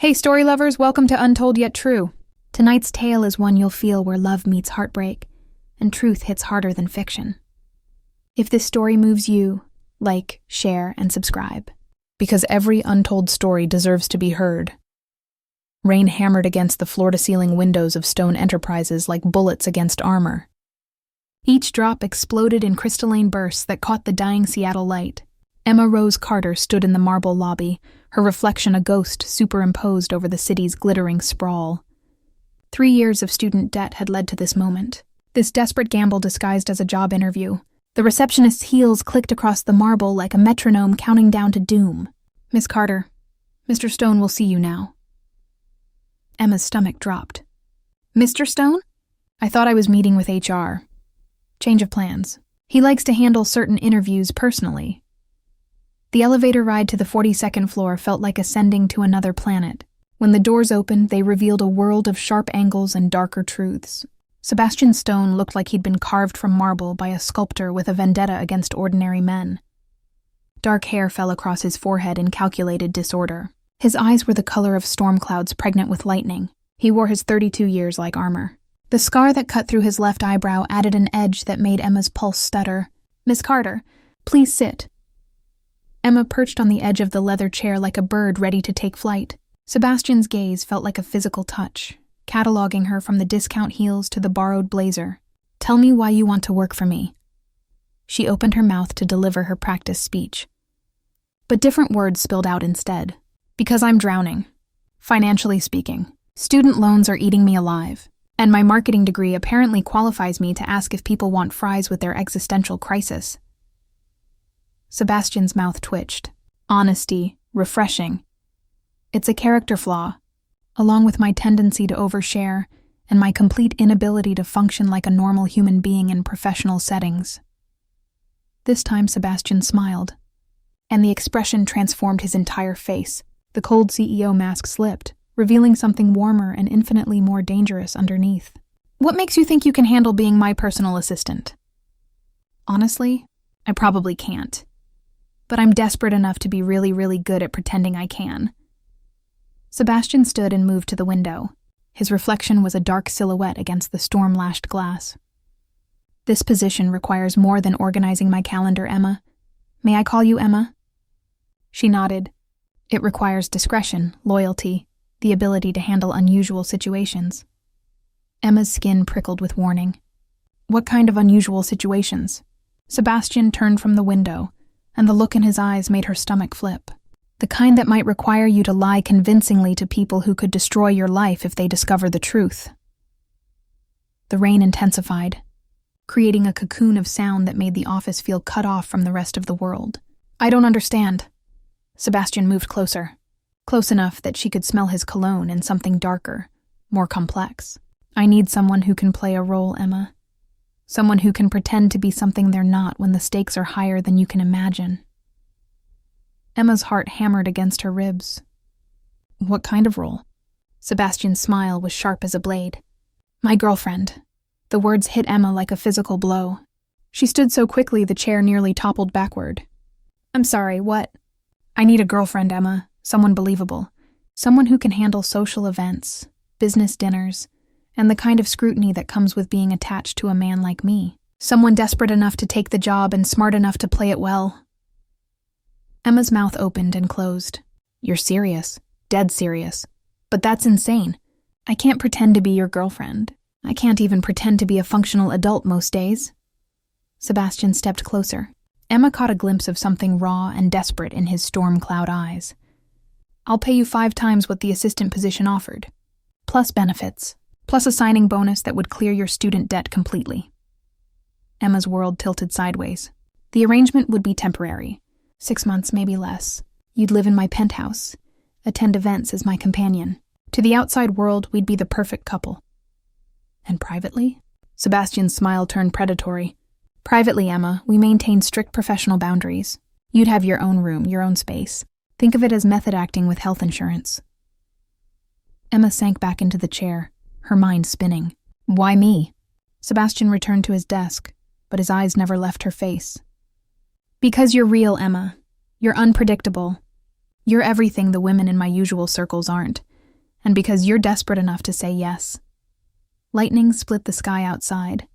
Hey story lovers, welcome to Untold Yet True. Tonight's tale is one you'll feel where love meets heartbreak, and truth hits harder than fiction. If this story moves you, like, share, and subscribe. Because every untold story deserves to be heard. Rain hammered against the floor-to-ceiling windows of Stone Enterprises like bullets against armor. Each drop exploded in crystalline bursts that caught the dying Seattle light. Emma Rose Carter stood in the marble lobby, her reflection a ghost superimposed over the city's glittering sprawl. 3 years of student debt had led to this moment. This desperate gamble disguised as a job interview. The receptionist's heels clicked across the marble like a metronome counting down to doom. "Miss Carter, Mr. Stone will see you now." Emma's stomach dropped. "Mr. Stone? I thought I was meeting with HR. Change of plans. He likes to handle certain interviews personally." The elevator ride to the 42nd floor felt like ascending to another planet. When the doors opened, they revealed a world of sharp angles and darker truths. Sebastian Stone looked like he'd been carved from marble by a sculptor with a vendetta against ordinary men. Dark hair fell across his forehead in calculated disorder. His eyes were the color of storm clouds pregnant with lightning. He wore his 32 years like armor. The scar that cut through his left eyebrow added an edge that made Emma's pulse stutter. "Miss Carter, please sit." Emma perched on the edge of the leather chair like a bird ready to take flight. Sebastian's gaze felt like a physical touch, cataloging her from the discount heels to the borrowed blazer. "Tell me why you want to work for me." She opened her mouth to deliver her practice speech. But different words spilled out instead. "Because I'm drowning. Financially speaking. Student loans are eating me alive. And my marketing degree apparently qualifies me to ask if people want fries with their existential crisis." Sebastian's mouth twitched. "Honesty, refreshing. It's a character flaw, along with my tendency to overshare and my complete inability to function like a normal human being in professional settings." This time Sebastian smiled, and the expression transformed his entire face. The cold CEO mask slipped, revealing something warmer and infinitely more dangerous underneath. "What makes you think you can handle being my personal assistant?" "Honestly, I probably can't. But I'm desperate enough to be really, really good at pretending I can." Sebastian stood and moved to the window. His reflection was a dark silhouette against the storm-lashed glass. "This position requires more than organizing my calendar, Emma. May I call you Emma?" She nodded. "It requires discretion, loyalty, the ability to handle unusual situations." Emma's skin prickled with warning. "What kind of unusual situations?" Sebastian turned from the window, and the look in his eyes made her stomach flip. "The kind that might require you to lie convincingly to people who could destroy your life if they discover the truth." The rain intensified, creating a cocoon of sound that made the office feel cut off from the rest of the world. "I don't understand." Sebastian moved closer, close enough that she could smell his cologne and something darker, more complex. "I need someone who can play a role, Emma. Someone who can pretend to be something they're not when the stakes are higher than you can imagine." Emma's heart hammered against her ribs. "What kind of role?" Sebastian's smile was sharp as a blade. "My girlfriend." The words hit Emma like a physical blow. She stood so quickly the chair nearly toppled backward. "I'm sorry, what?" "I need a girlfriend, Emma. Someone believable. Someone who can handle social events, business dinners, and the kind of scrutiny that comes with being attached to a man like me. Someone desperate enough to take the job and smart enough to play it well." Emma's mouth opened and closed. "You're serious. Dead serious. But that's insane. I can't pretend to be your girlfriend. I can't even pretend to be a functional adult most days." Sebastian stepped closer. Emma caught a glimpse of something raw and desperate in his storm cloud eyes. "I'll pay you 5 times what the assistant position offered. Plus benefits. Plus a signing bonus that would clear your student debt completely." Emma's world tilted sideways. "The arrangement would be temporary. 6 months, maybe less. You'd live in my penthouse, attend events as my companion. To the outside world, we'd be the perfect couple." "And privately?" Sebastian's smile turned predatory. "Privately, Emma, we maintain strict professional boundaries. You'd have your own room, your own space. Think of it as method acting with health insurance." Emma sank back into the chair, her mind spinning. "Why me?" Sebastian returned to his desk, but his eyes never left her face. "Because you're real, Emma. You're unpredictable. You're everything the women in my usual circles aren't. and because you're desperate enough to say yes. Lightning split the sky outside,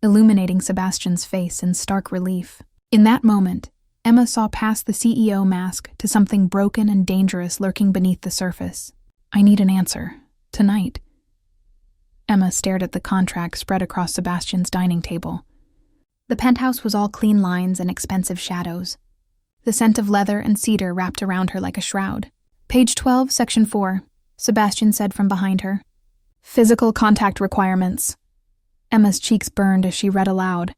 illuminating Sebastian's face in stark relief. In that moment, Emma saw past the CEO mask to something broken and dangerous lurking beneath the surface. I need an answer. Tonight. Emma stared at the contract spread across Sebastian's dining table. The penthouse was all clean lines and expensive shadows. The scent of leather and cedar wrapped around her like a shroud. Page 12, Section 4, Sebastian said from behind her. Physical contact requirements. Emma's cheeks burned as she read aloud.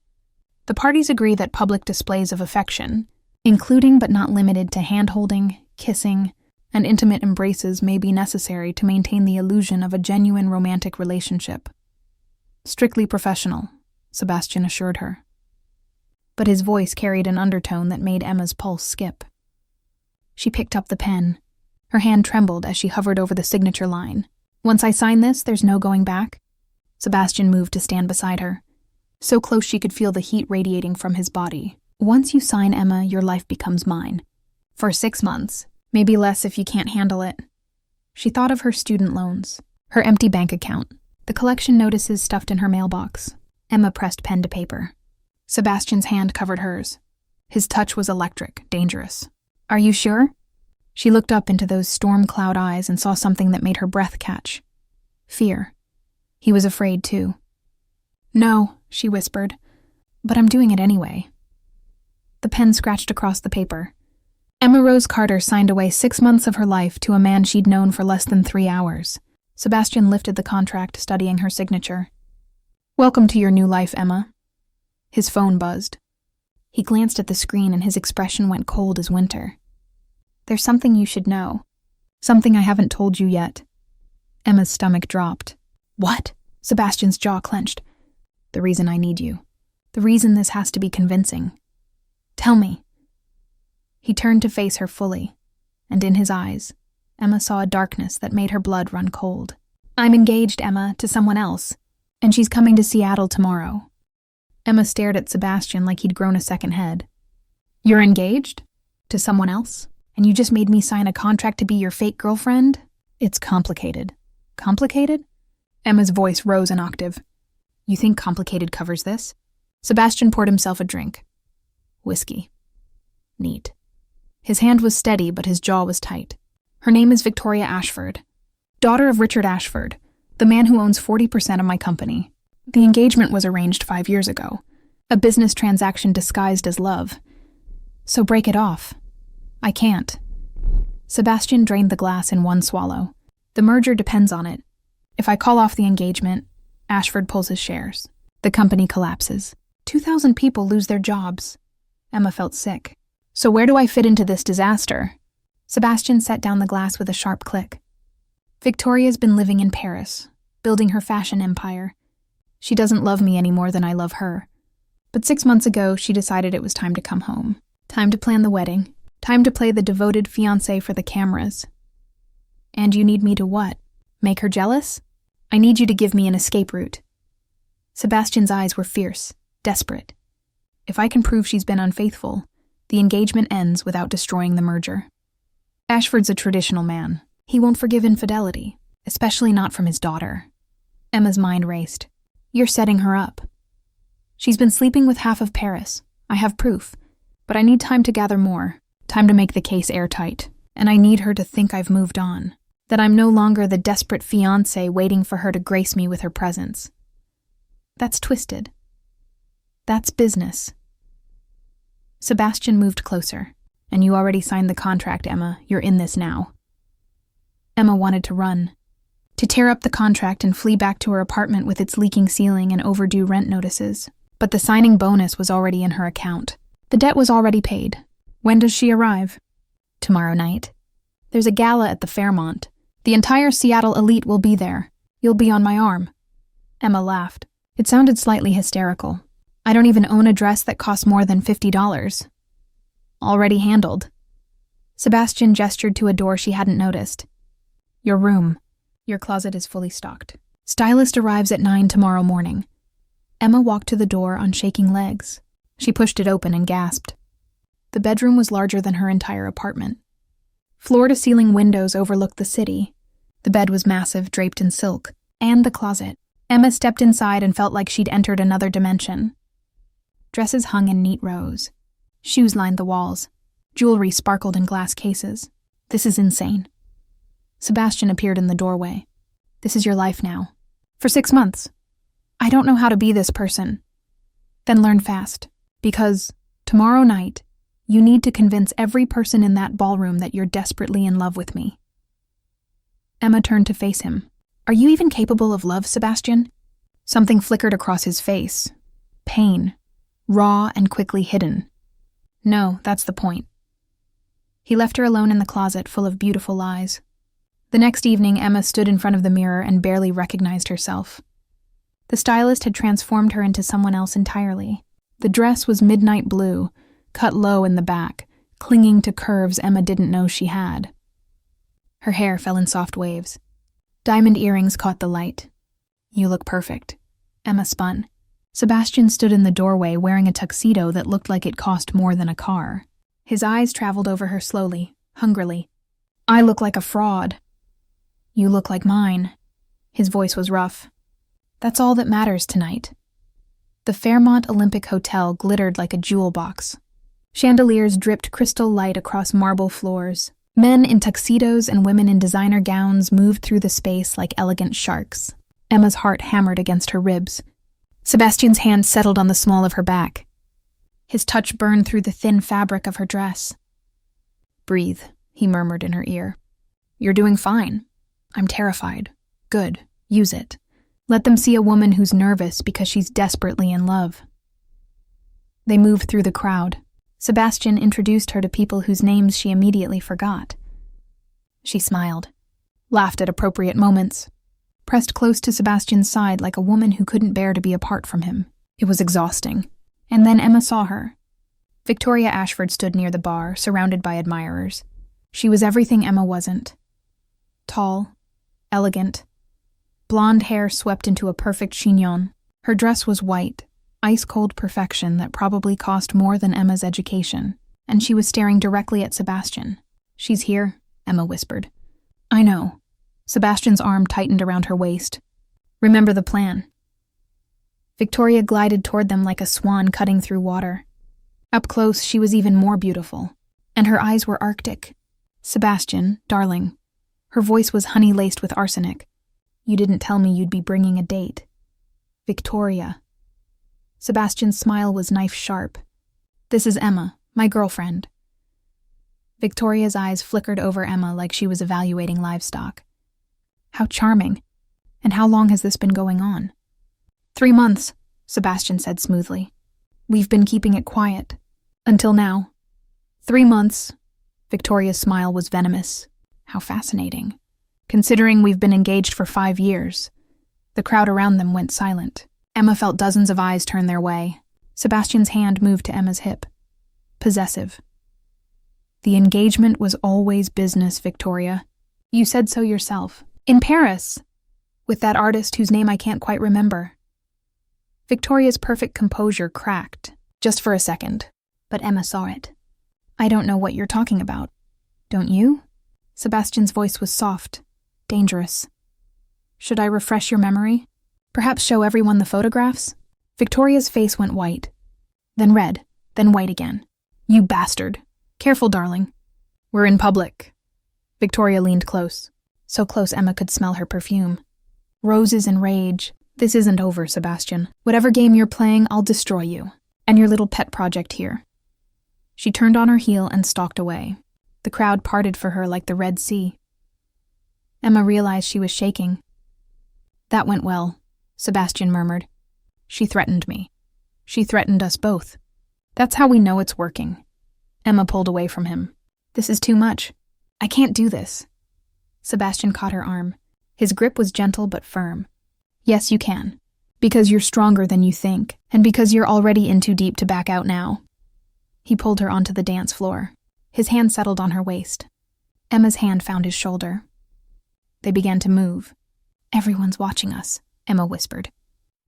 The parties agree that public displays of affection, including but not limited to hand-holding, kissing, and intimate embraces, may be necessary to maintain the illusion of a genuine romantic relationship. Strictly professional, Sebastian assured her. But his voice carried an undertone that made Emma's pulse skip. She picked up the pen. Her hand trembled as she hovered over the signature line. Once I sign this, there's no going back. Sebastian moved to stand beside her, so close she could feel the heat radiating from his body. Once you sign, Emma, your life becomes mine. For 6 months. Maybe less if you can't handle it. She thought of her student loans, her empty bank account, the collection notices stuffed in her mailbox. Emma pressed pen to paper. Sebastian's hand covered hers. His touch was electric, dangerous. Are you sure? She looked up into those storm cloud eyes and saw something that made her breath catch. Fear. He was afraid, too. No, she whispered, but I'm doing it anyway. The pen scratched across the paper. Emma Rose Carter signed away 6 months of her life to a man she'd known for less than 3 hours. Sebastian lifted the contract, studying her signature. Welcome to your new life, Emma. His phone buzzed. He glanced at the screen and his expression went cold as winter. There's something you should know. Something I haven't told you yet. Emma's stomach dropped. What? Sebastian's jaw clenched. The reason I need you. The reason this has to be convincing. Tell me. He turned to face her fully, and in his eyes, Emma saw a darkness that made her blood run cold. I'm engaged, Emma, to someone else, and she's coming to Seattle tomorrow. Emma stared at Sebastian like he'd grown a second head. You're engaged? To someone else? And you just made me sign a contract to be your fake girlfriend? It's complicated. Complicated? Emma's voice rose an octave. You think complicated covers this? Sebastian poured himself a drink. Whiskey. Neat. His hand was steady, but his jaw was tight. Her name is Victoria Ashford, daughter of Richard Ashford, the man who owns 40% of my company. The engagement was arranged 5 years ago, a business transaction disguised as love. So break it off. I can't. Sebastian drained the glass in one swallow. The merger depends on it. If I call off the engagement, Ashford pulls his shares. The company collapses. 2,000 people lose their jobs. Emma felt sick. So where do I fit into this disaster? Sebastian set down the glass with a sharp click. Victoria's been living in Paris, building her fashion empire. She doesn't love me any more than I love her. But 6 months ago, she decided it was time to come home. Time to plan the wedding. Time to play the devoted fiancé for the cameras. And you need me to what? Make her jealous? I need you to give me an escape route. Sebastian's eyes were fierce, desperate. If I can prove she's been unfaithful, the engagement ends without destroying the merger. Ashford's a traditional man. He won't forgive infidelity, especially not from his daughter. Emma's mind raced. You're setting her up. She's been sleeping with half of Paris. I have proof. But I need time to gather more. Time to make the case airtight. And I need her to think I've moved on. That I'm no longer the desperate fiancé waiting for her to grace me with her presence. That's twisted. That's business. Sebastian moved closer. And you already signed the contract, Emma. You're in this now. Emma wanted to run. To tear up the contract and flee back to her apartment with its leaking ceiling and overdue rent notices. But the signing bonus was already in her account. The debt was already paid. When does she arrive? Tomorrow night. There's a gala at the Fairmont. The entire Seattle elite will be there. You'll be on my arm. Emma laughed. It sounded slightly hysterical. I don't even own a dress that costs more than $50. Already handled. Sebastian gestured to a door she hadn't noticed. Your room. Your closet is fully stocked. Stylist arrives at 9 tomorrow morning. Emma walked to the door on shaking legs. She pushed it open and gasped. The bedroom was larger than her entire apartment. Floor-to-ceiling windows overlooked the city, The bed was massive, draped in silk, and the closet. Emma stepped inside and felt like she'd entered another dimension. Dresses hung in neat rows. Shoes lined the walls. Jewelry sparkled in glass cases. This is insane. Sebastian appeared in the doorway. This is your life now. For 6 months. I don't know how to be this person. Then learn fast. Because tomorrow night, you need to convince every person in that ballroom that you're desperately in love with me. Emma turned to face him. Are you even capable of love, Sebastian? Something flickered across his face. Pain. Raw and quickly hidden. No, that's the point. He left her alone in the closet full of beautiful lies. The next evening, Emma stood in front of the mirror and barely recognized herself. The stylist had transformed her into someone else entirely. The dress was midnight blue, cut low in the back, clinging to curves Emma didn't know she had. Her hair fell in soft waves. Diamond earrings caught the light. You look perfect. Emma spun. Sebastian stood in the doorway wearing a tuxedo that looked like it cost more than a car. His eyes traveled over her slowly, hungrily. I look like a fraud. You look like mine. His voice was rough. That's all that matters tonight. The Fairmont Olympic Hotel glittered like a jewel box. Chandeliers dripped crystal light across marble floors. Men in tuxedos and women in designer gowns moved through the space like elegant sharks. Emma's heart hammered against her ribs. Sebastian's hand settled on the small of her back. His touch burned through the thin fabric of her dress. Breathe, he murmured in her ear. You're doing fine. I'm terrified. Good. Use it. Let them see a woman who's nervous because she's desperately in love. They moved through the crowd. Sebastian introduced her to people whose names she immediately forgot. She smiled, laughed at appropriate moments, pressed close to Sebastian's side like a woman who couldn't bear to be apart from him. It was exhausting. And then Emma saw her. Victoria Ashford stood near the bar, surrounded by admirers. She was everything Emma wasn't. Tall, elegant, blonde hair swept into a perfect chignon. Her dress was white, ice-cold perfection that probably cost more than Emma's education, and she was staring directly at Sebastian. She's here, Emma whispered. I know. Sebastian's arm tightened around her waist. Remember the plan. Victoria glided toward them like a swan cutting through water. Up close, she was even more beautiful, and her eyes were arctic. Sebastian, darling. Her voice was honey-laced with arsenic. You didn't tell me you'd be bringing a date. Victoria. Sebastian's smile was knife-sharp. This is Emma, my girlfriend. Victoria's eyes flickered over Emma like she was evaluating livestock. How charming. And how long has this been going on? 3 months, Sebastian said smoothly. We've been keeping it quiet. Until now. 3 months. Victoria's smile was venomous. How fascinating. Considering we've been engaged for 5 years. The crowd around them went silent. Emma felt dozens of eyes turn their way. Sebastian's hand moved to Emma's hip. Possessive. The engagement was always business, Victoria. You said so yourself. In Paris. With that artist whose name I can't quite remember. Victoria's perfect composure cracked, just for a second, but Emma saw it. I don't know what you're talking about. Don't you? Sebastian's voice was soft, dangerous. Should I refresh your memory? Perhaps show everyone the photographs? Victoria's face went white, then red, then white again. You bastard. Careful, darling. We're in public. Victoria leaned close, so close Emma could smell her perfume. Roses and rage. This isn't over, Sebastian. Whatever game you're playing, I'll destroy you. And your little pet project here. She turned on her heel and stalked away. The crowd parted for her like the Red Sea. Emma realized she was shaking. That went well, Sebastian murmured. She threatened me. She threatened us both. That's how we know it's working. Emma pulled away from him. This is too much. I can't do this. Sebastian caught her arm. His grip was gentle but firm. Yes, you can. Because you're stronger than you think, and because you're already in too deep to back out now. He pulled her onto the dance floor. His hand settled on her waist. Emma's hand found his shoulder. They began to move. Everyone's watching us, Emma whispered.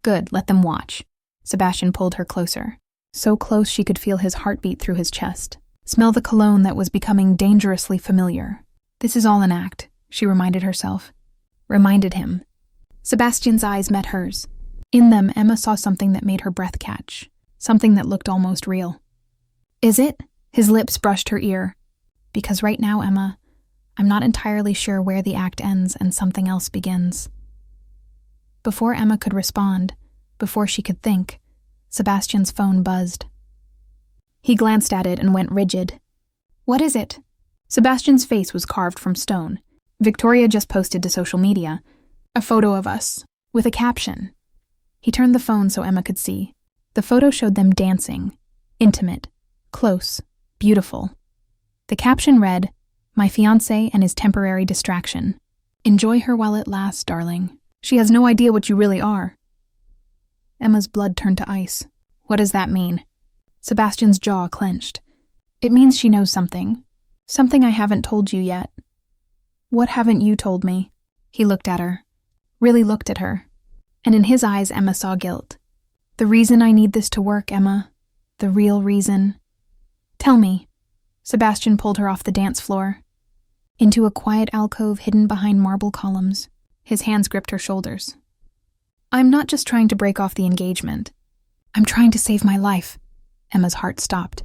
Good, let them watch. Sebastian pulled her closer. So close she could feel his heartbeat through his chest. Smell the cologne that was becoming dangerously familiar. This is all an act, she reminded herself. reminded him. Sebastian's eyes met hers. In them, Emma saw something that made her breath catch, something that looked almost real. Is it? His lips brushed her ear. Because right now, Emma, I'm not entirely sure where the act ends and something else begins. Before Emma could respond, before she could think, Sebastian's phone buzzed. He glanced at it and went rigid. What is it? Sebastian's face was carved from stone. Victoria just posted to social media a photo of us, with a caption. He turned the phone so Emma could see. The photo showed them dancing, intimate, close, beautiful. The caption read, "My fiancé and his temporary distraction. Enjoy her while it lasts, darling. She has no idea what you really are." Emma's blood turned to ice. What does that mean? Sebastian's jaw clenched. It means she knows something. Something I haven't told you yet. What haven't you told me? He looked at her. Really looked at her. And in his eyes, Emma saw guilt. The reason I need this to work, Emma. The real reason. Tell me. Sebastian pulled her off the dance floor. Into a quiet alcove hidden behind marble columns. His hands gripped her shoulders. I'm not just trying to break off the engagement. I'm trying to save my life. Emma's heart stopped.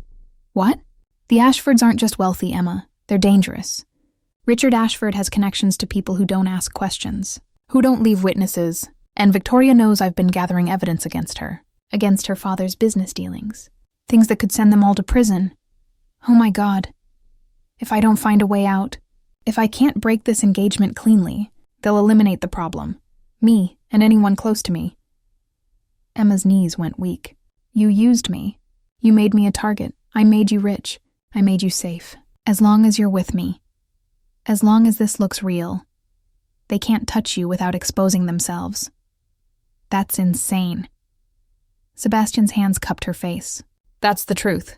What? The Ashfords aren't just wealthy, Emma. They're dangerous. Richard Ashford has connections to people who don't ask questions, who don't leave witnesses, and Victoria knows I've been gathering evidence against her father's business dealings, things that could send them all to prison. Oh my God. If I don't find a way out, if I can't break this engagement cleanly, they'll eliminate the problem. Me and anyone close to me. Emma's knees went weak. You used me. You made me a target. I made you rich. I made you safe. As long as you're with me. As long as this looks real. They can't touch you without exposing themselves. That's insane. Sebastian's hands cupped her face. That's the truth.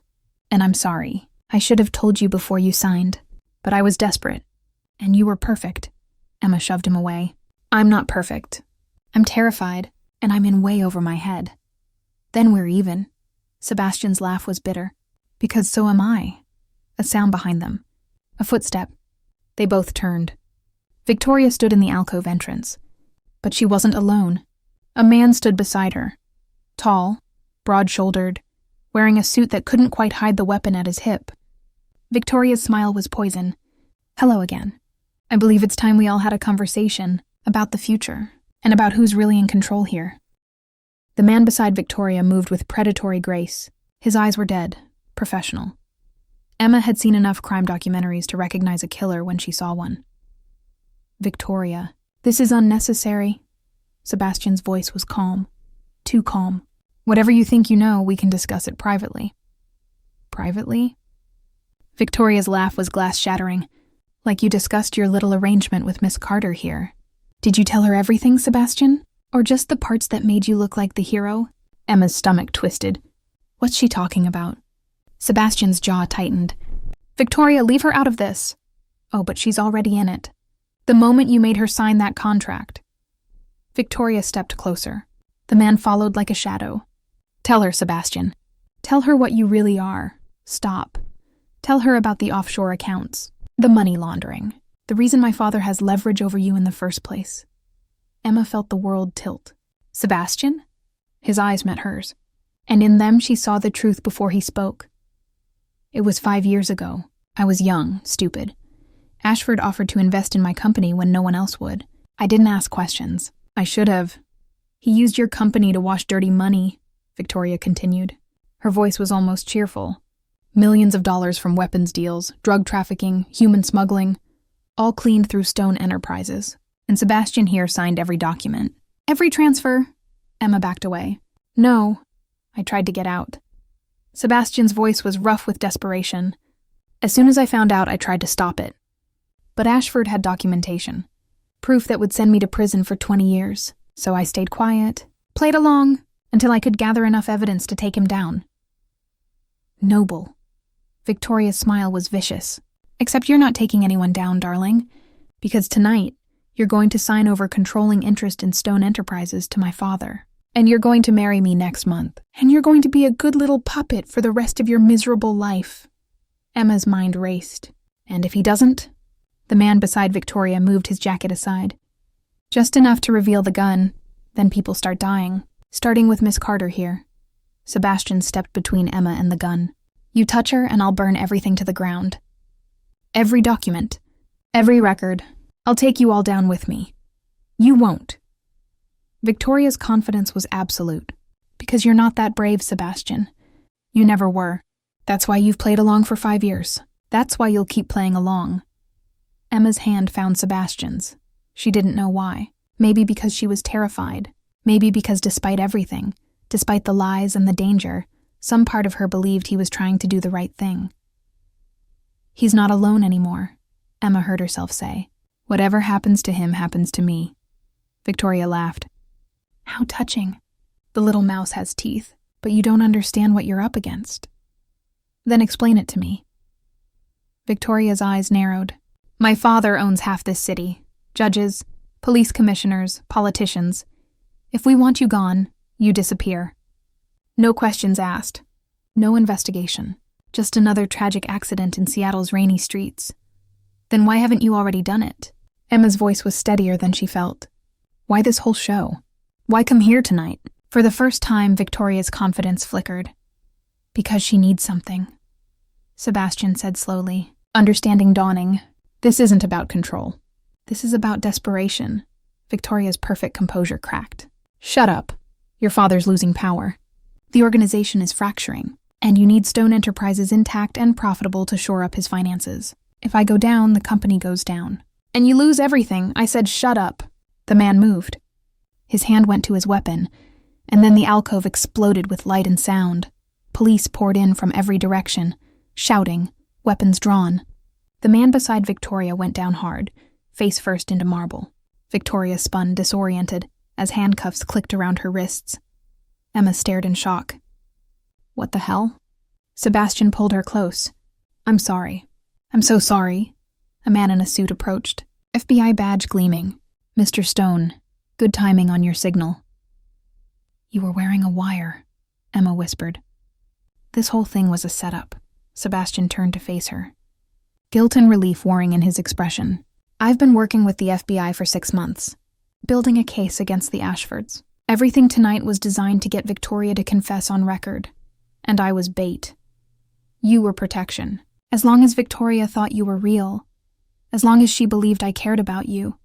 And I'm sorry. I should have told you before you signed. But I was desperate. And you were perfect. Emma shoved him away. I'm not perfect. I'm terrified, and I'm in way over my head. Then we're even. Sebastian's laugh was bitter. Because so am I. A sound behind them. A footstep. They both turned. Victoria stood in the alcove entrance. But she wasn't alone. A man stood beside her. Tall, broad-shouldered, wearing a suit that couldn't quite hide the weapon at his hip. Victoria's smile was poison. Hello again. I believe it's time we all had a conversation about the future and about who's really in control here. The man beside Victoria moved with predatory grace. His eyes were dead, professional. Emma had seen enough crime documentaries to recognize a killer when she saw one. Victoria, this is unnecessary. Sebastian's voice was calm. Too calm. Whatever you think you know, we can discuss it privately. Privately? Victoria's laugh was glass-shattering. Like you discussed your little arrangement with Miss Carter here. Did you tell her everything, Sebastian? Or just the parts that made you look like the hero? Emma's stomach twisted. What's she talking about? Sebastian's jaw tightened. Victoria, leave her out of this. Oh, but she's already in it. The moment you made her sign that contract. Victoria stepped closer. The man followed like a shadow. Tell her, Sebastian. Tell her what you really are. Stop. Tell her about the offshore accounts. The money laundering. The reason my father has leverage over you in the first place. Emma felt the world tilt. Sebastian? His eyes met hers. And in them she saw the truth before he spoke. It was 5 years ago. I was young, stupid. Ashford offered to invest in my company when no one else would. I didn't ask questions. I should have. He used your company to wash dirty money, Victoria continued. Her voice was almost cheerful. Millions of dollars from weapons deals, drug trafficking, human smuggling, all cleaned through Stone Enterprises. And Sebastian here signed every document. Every transfer. Emma backed away. No. I tried to get out. Sebastian's voice was rough with desperation. As soon as I found out, I tried to stop it. But Ashford had documentation. Proof that would send me to prison for 20 years. So I stayed quiet, played along, until I could gather enough evidence to take him down. Noble. Victoria's smile was vicious. Except you're not taking anyone down, darling. Because tonight, you're going to sign over controlling interest in Stone Enterprises to my father. And you're going to marry me next month. And you're going to be a good little puppet for the rest of your miserable life. Emma's mind raced. And if he doesn't? The man beside Victoria moved his jacket aside. Just enough to reveal the gun, then people start dying. Starting with Miss Carter here. Sebastian stepped between Emma and the gun. You touch her and I'll burn everything to the ground. Every document, every record. I'll take you all down with me. You won't. Victoria's confidence was absolute. Because you're not that brave, Sebastian. You never were. That's why you've played along for 5 years. That's why you'll keep playing along. Emma's hand found Sebastian's. She didn't know why. Maybe because she was terrified. Maybe because despite everything, despite the lies and the danger, some part of her believed he was trying to do the right thing. He's not alone anymore, Emma heard herself say. Whatever happens to him happens to me. Victoria laughed. How touching. The little mouse has teeth, but you don't understand what you're up against. Then explain it to me. Victoria's eyes narrowed. My father owns half this city. Judges, police commissioners, politicians. If we want you gone, you disappear. No questions asked. No investigation. Just another tragic accident in Seattle's rainy streets. Then why haven't you already done it? Emma's voice was steadier than she felt. Why this whole show? Why come here tonight? For the first time, Victoria's confidence flickered. Because she needs something. Sebastian said slowly, understanding dawning. This isn't about control. This is about desperation. Victoria's perfect composure cracked. Shut up. Your father's losing power. The organization is fracturing, and you need Stone Enterprises intact and profitable to shore up his finances. If I go down, the company goes down. And you lose everything. I said shut up. The man moved. His hand went to his weapon, and then the alcove exploded with light and sound. Police poured in from every direction, shouting, weapons drawn. The man beside Victoria went down hard, face first into marble. Victoria spun, disoriented, as handcuffs clicked around her wrists. Emma stared in shock. What the hell? Sebastian pulled her close. I'm sorry. I'm so sorry. A man in a suit approached, FBI badge gleaming. Mr. Stone, good timing on your signal. You were wearing a wire, Emma whispered. This whole thing was a setup. Sebastian turned to face her. Guilt and relief warring in his expression. I've been working with the FBI for 6 months, building a case against the Ashfords. Everything tonight was designed to get Victoria to confess on record, and I was bait. You were protection. As long as Victoria thought you were real, as long as she believed I cared about you,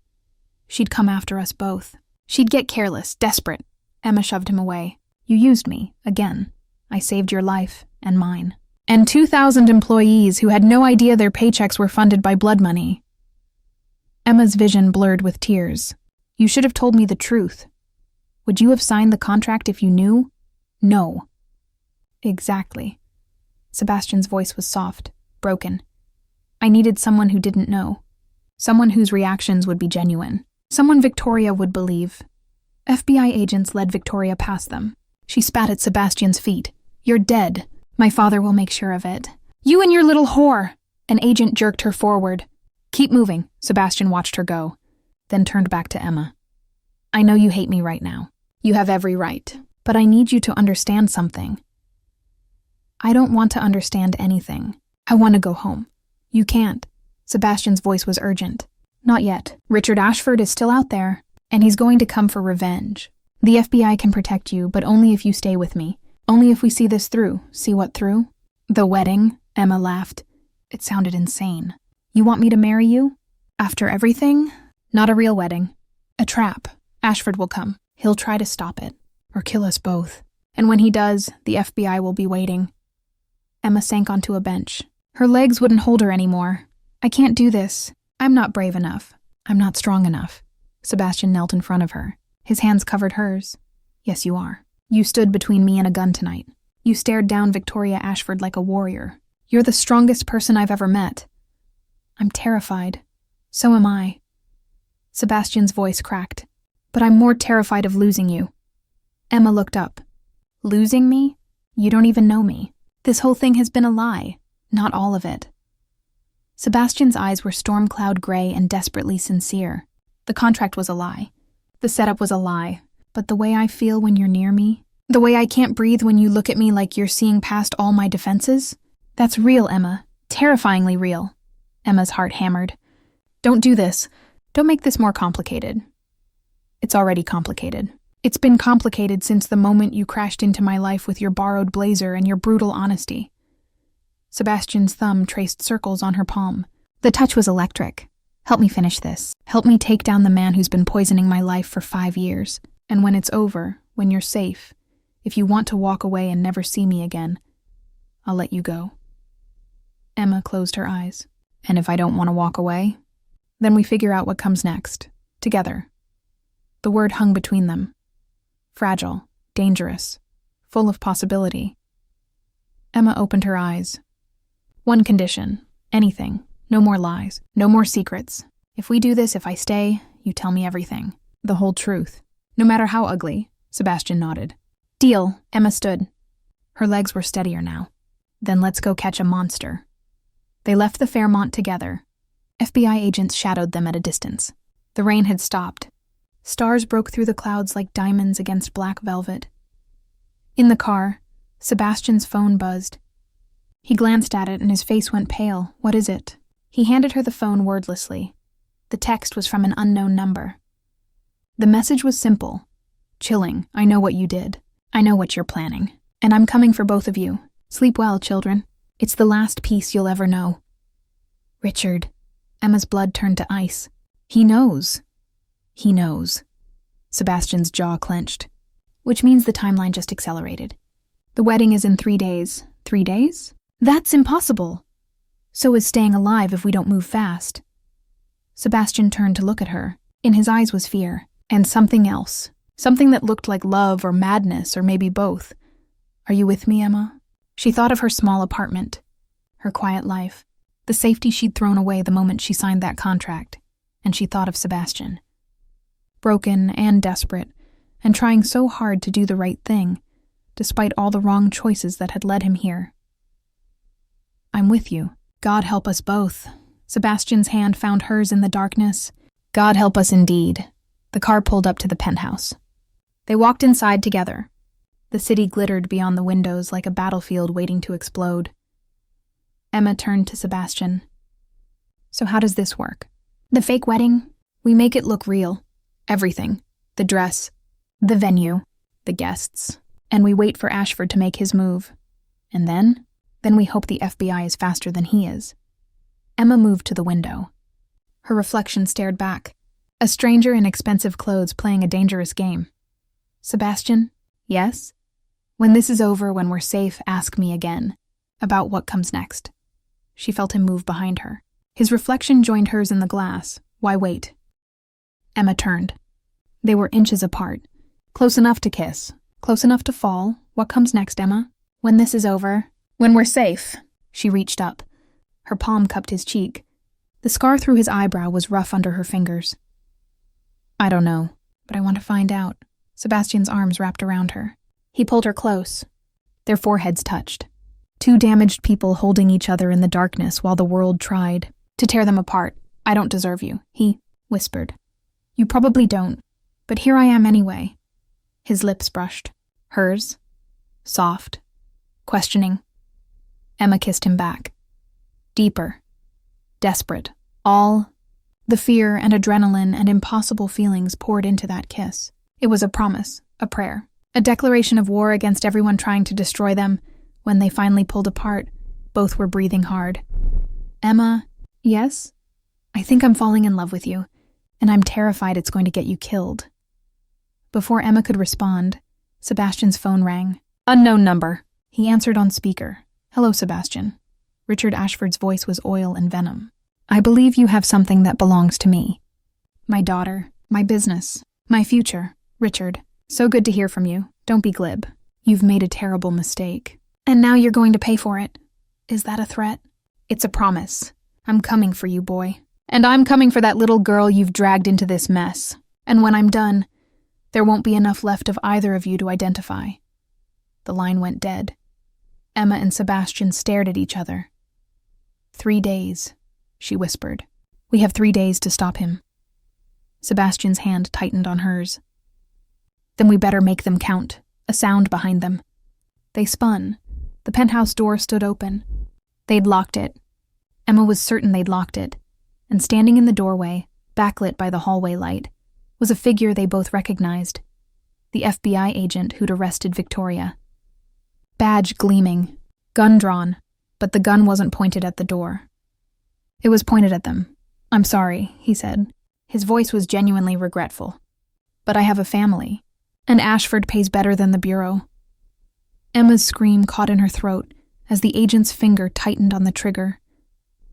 she'd come after us both. She'd get careless, desperate. Emma shoved him away. You used me, again. I saved your life, and mine. And 2,000 employees who had no idea their paychecks were funded by blood money. Emma's vision blurred with tears. You should have told me the truth. Would you have signed the contract if you knew? No. Exactly. Sebastian's voice was soft, broken. I needed someone who didn't know. Someone whose reactions would be genuine. Someone Victoria would believe. FBI agents led Victoria past them. She spat at Sebastian's feet. You're dead. My father will make sure of it. You and your little whore! An agent jerked her forward. Keep moving, Sebastian watched her go, then turned back to Emma. I know you hate me right now. You have every right, but I need you to understand something. I don't want to understand anything. I want to go home. You can't. Sebastian's voice was urgent. Not yet. Richard Ashford is still out there, and he's going to come for revenge. The FBI can protect you, but only if you stay with me. Only if we see this through. See what through? The wedding? Emma laughed. It sounded insane. You want me to marry you? After everything? Not a real wedding. A trap. Ashford will come. He'll try to stop it. Or kill us both. And when he does, the FBI will be waiting. Emma sank onto a bench. Her legs wouldn't hold her anymore. I can't do this. I'm not brave enough. I'm not strong enough. Sebastian knelt in front of her. His hands covered hers. Yes, you are. You stood between me and a gun tonight. You stared down Victoria Ashford like a warrior. You're the strongest person I've ever met. I'm terrified. So am I. Sebastian's voice cracked. But I'm more terrified of losing you. Emma looked up. Losing me? You don't even know me. This whole thing has been a lie. Not all of it. Sebastian's eyes were storm cloud gray and desperately sincere. The contract was a lie. The setup was a lie. But the way I feel when you're near me, the way I can't breathe when you look at me like you're seeing past all my defenses, that's real, Emma. Terrifyingly real. Emma's heart hammered. Don't do this. Don't make this more complicated. It's already complicated. It's been complicated since the moment you crashed into my life with your borrowed blazer and your brutal honesty. Sebastian's thumb traced circles on her palm. The touch was electric. Help me finish this. Help me take down the man who's been poisoning my life for 5 years. And when it's over, when you're safe, if you want to walk away and never see me again, I'll let you go. Emma closed her eyes. And if I don't want to walk away, then we figure out what comes next, together. The word hung between them. Fragile, dangerous, full of possibility. Emma opened her eyes. One condition, anything, no more lies, no more secrets. If we do this, if I stay, you tell me everything, the whole truth, no matter how ugly. Sebastian nodded. Deal, Emma stood. Her legs were steadier now. Then let's go catch a monster. They left the Fairmont together. FBI agents shadowed them at a distance. The rain had stopped. Stars broke through the clouds like diamonds against black velvet. In the car, Sebastian's phone buzzed. He glanced at it and his face went pale. What is it? He handed her the phone wordlessly. The text was from an unknown number. The message was simple. Chilling, I know what you did. I know what you're planning. And I'm coming for both of you. Sleep well, children. It's the last peace you'll ever know. Richard. Emma's blood turned to ice. He knows. He knows. Sebastian's jaw clenched. Which means the timeline just accelerated. The wedding is in 3 days. 3 days? That's impossible. So is staying alive if we don't move fast. Sebastian turned to look at her. In his eyes was fear. And something else. Something that looked like love or madness or maybe both. Are you with me, Emma? She thought of her small apartment. Her quiet life. The safety she'd thrown away the moment she signed that contract. And she thought of Sebastian. Broken and desperate, and trying so hard to do the right thing, despite all the wrong choices that had led him here. I'm with you. God help us both. Sebastian's hand found hers in the darkness. God help us indeed. The car pulled up to the penthouse. They walked inside together. The city glittered beyond the windows like a battlefield waiting to explode. Emma turned to Sebastian. So how does this work? The fake wedding? We make it look real. Everything. The dress. The venue. The guests. And we wait for Ashford to make his move. And then we hope the FBI is faster than he is. Emma moved to the window. Her reflection stared back. A stranger in expensive clothes playing a dangerous game. Sebastian? Yes? When this is over, when we're safe, ask me again. About what comes next. She felt him move behind her. His reflection joined hers in the glass. Why wait? Emma turned. They were inches apart. Close enough to kiss. Close enough to fall. What comes next, Emma? When this is over. When we're safe. She reached up. Her palm cupped his cheek. The scar through his eyebrow was rough under her fingers. I don't know, but I want to find out. Sebastian's arms wrapped around her. He pulled her close. Their foreheads touched. Two damaged people holding each other in the darkness while the world tried to tear them apart. I don't deserve you, he whispered. You probably don't, but here I am anyway. His lips brushed. Hers. Soft. Questioning. Emma kissed him back. Deeper. Desperate. All the fear and adrenaline and impossible feelings poured into that kiss. It was a promise, a prayer, a declaration of war against everyone trying to destroy them. When they finally pulled apart, both were breathing hard. Emma, yes? I think I'm falling in love with you, and I'm terrified it's going to get you killed. Before Emma could respond, Sebastian's phone rang. Unknown number. He answered on speaker. Hello, Sebastian. Richard Ashford's voice was oil and venom. I believe you have something that belongs to me. My daughter, my business, my future. Richard, so good to hear from you. Don't be glib. You've made a terrible mistake. And now you're going to pay for it. Is that a threat? It's a promise. I'm coming for you, boy. And I'm coming for that little girl you've dragged into this mess. And when I'm done, there won't be enough left of either of you to identify. The line went dead. Emma and Sebastian stared at each other. 3 days, she whispered. We have 3 days to stop him. Sebastian's hand tightened on hers. Then we better make them count. A sound behind them. They spun. The penthouse door stood open. They'd locked it. Emma was certain they'd locked it. And standing in the doorway, backlit by the hallway light, was a figure they both recognized, the FBI agent who'd arrested Victoria. Badge gleaming, gun drawn, but the gun wasn't pointed at the door. It was pointed at them. "I'm sorry," he said. His voice was genuinely regretful. "But I have a family, and Ashford pays better than the Bureau." Emma's scream caught in her throat as the agent's finger tightened on the trigger.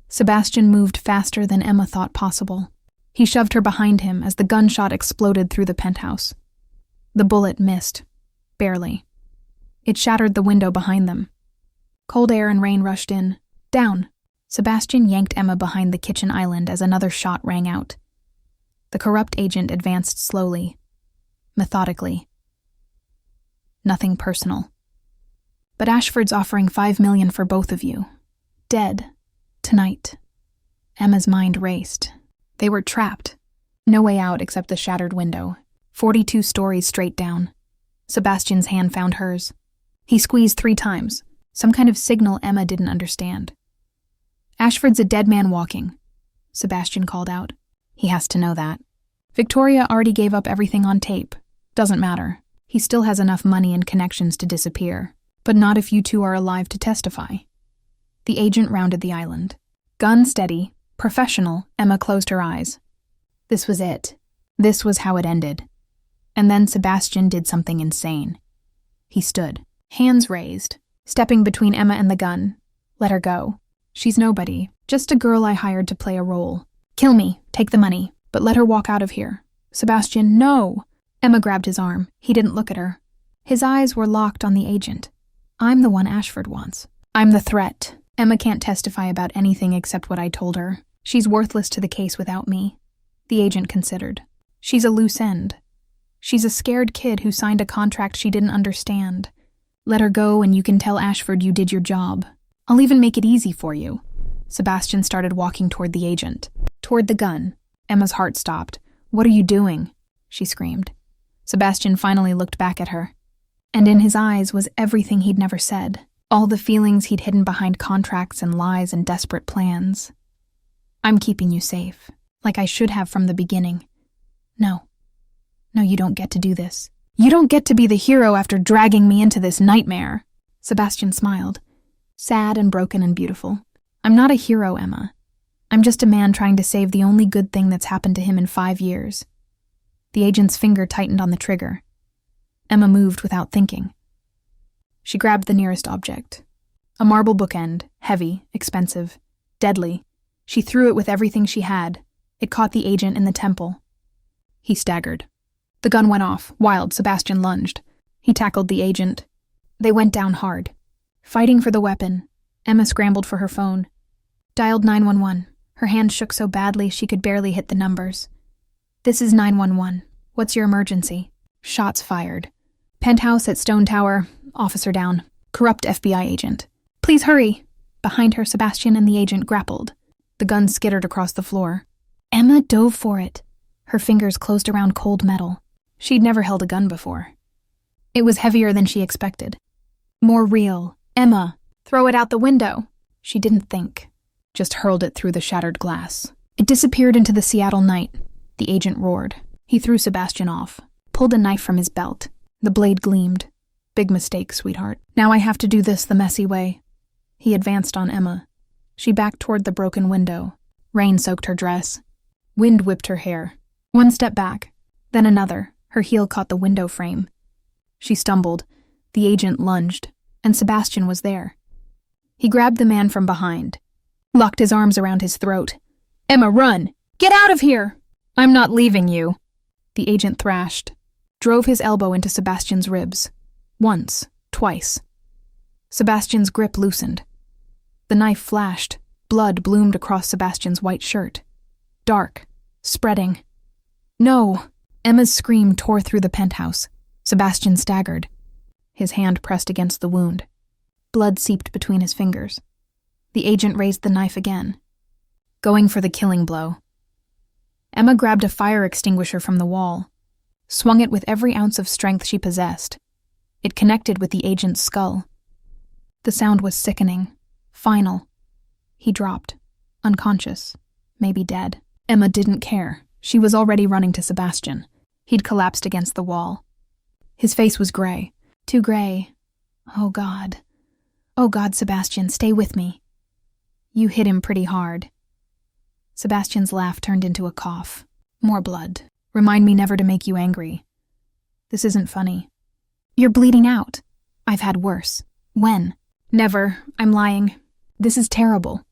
Sebastian moved faster than Emma thought possible. He shoved her behind him as the gunshot exploded through the penthouse. The bullet missed, barely. It shattered the window behind them. Cold air and rain rushed in. "Down!" Sebastian yanked Emma behind the kitchen island as another shot rang out. The corrupt agent advanced slowly, methodically. Nothing personal. "But Ashford's offering $5 million for both of you. Dead. Tonight." Emma's mind raced. They were trapped. No way out except the shattered window. 42 stories straight down. Sebastian's hand found hers. He squeezed 3 times, some kind of signal Emma didn't understand. "Ashford's a dead man walking," Sebastian called out. "He has to know that. Victoria already gave up everything on tape. Doesn't matter. He still has enough money and connections to disappear. But not if you two are alive to testify." The agent rounded the island. Gun steady, professional, Emma closed her eyes. This was it. This was how it ended. And then Sebastian did something insane. He stood, hands raised, stepping between Emma and the gun. "Let her go. She's nobody, just a girl I hired to play a role. Kill me, take the money, but let her walk out of here." "Sebastian, no!" Emma grabbed his arm. He didn't look at her. His eyes were locked on the agent. "I'm the one Ashford wants. I'm the threat. Emma can't testify about anything except what I told her. She's worthless to the case without me." The agent considered. "She's a loose end. She's a scared kid who signed a contract she didn't understand. Let her go and you can tell Ashford you did your job. I'll even make it easy for you." Sebastian started walking toward the agent, toward the gun. Emma's heart stopped. "What are you doing?" she screamed. Sebastian finally looked back at her. And in his eyes was everything he'd never said, all the feelings he'd hidden behind contracts and lies and desperate plans. "I'm keeping you safe, like I should have from the beginning. No, you don't get to do this. You don't get to be the hero after dragging me into this nightmare." Sebastian smiled, sad and broken and beautiful. "I'm not a hero, Emma. I'm just a man trying to save the only good thing that's happened to him in 5 years." The agent's finger tightened on the trigger. Emma moved without thinking. She grabbed the nearest object. A marble bookend, heavy, expensive, deadly. She threw it with everything she had. It caught the agent in the temple. He staggered. The gun went off. Wild, Sebastian lunged. He tackled the agent. They went down hard. Fighting for the weapon, Emma scrambled for her phone. Dialed 911. Her hand shook so badly she could barely hit the numbers. "This is 911. What's your emergency?" Shots fired. "Penthouse at Stone Tower. Officer down. Corrupt FBI agent. Please hurry." Behind her, Sebastian and the agent grappled. The gun skittered across the floor. Emma dove for it. Her fingers closed around cold metal. She'd never held a gun before. It was heavier than she expected. More real. "Emma, throw it out the window." She didn't think, just hurled it through the shattered glass. It disappeared into the Seattle night. The agent roared. He threw Sebastian off, pulled a knife from his belt. The blade gleamed. "Big mistake, sweetheart. Now I have to do this the messy way." He advanced on Emma. She backed toward the broken window. Rain soaked her dress. Wind whipped her hair. One step back, then another. Her heel caught the window frame. She stumbled. The agent lunged, and Sebastian was there. He grabbed the man from behind, locked his arms around his throat. "Emma, run! Get out of here!" "I'm not leaving you," the agent thrashed, drove his elbow into Sebastian's ribs. Once, twice. Sebastian's grip loosened. The knife flashed. Blood bloomed across Sebastian's white shirt. Dark, spreading. "No!" Emma's scream tore through the penthouse. Sebastian staggered. His hand pressed against the wound. Blood seeped between his fingers. The agent raised the knife again, going for the killing blow. Emma grabbed a fire extinguisher from the wall, swung it with every ounce of strength she possessed. It connected with the agent's skull. The sound was sickening, final. He dropped, unconscious, maybe dead. Emma didn't care. She was already running to Sebastian. He'd collapsed against the wall. His face was gray. Too gray. Oh, God. Oh, God, Sebastian, stay with me. You hit him pretty hard. Sebastian's laugh turned into a cough. More blood. Remind me never to make you angry. This isn't funny. You're bleeding out. I've had worse. When? Never. I'm lying. This is terrible.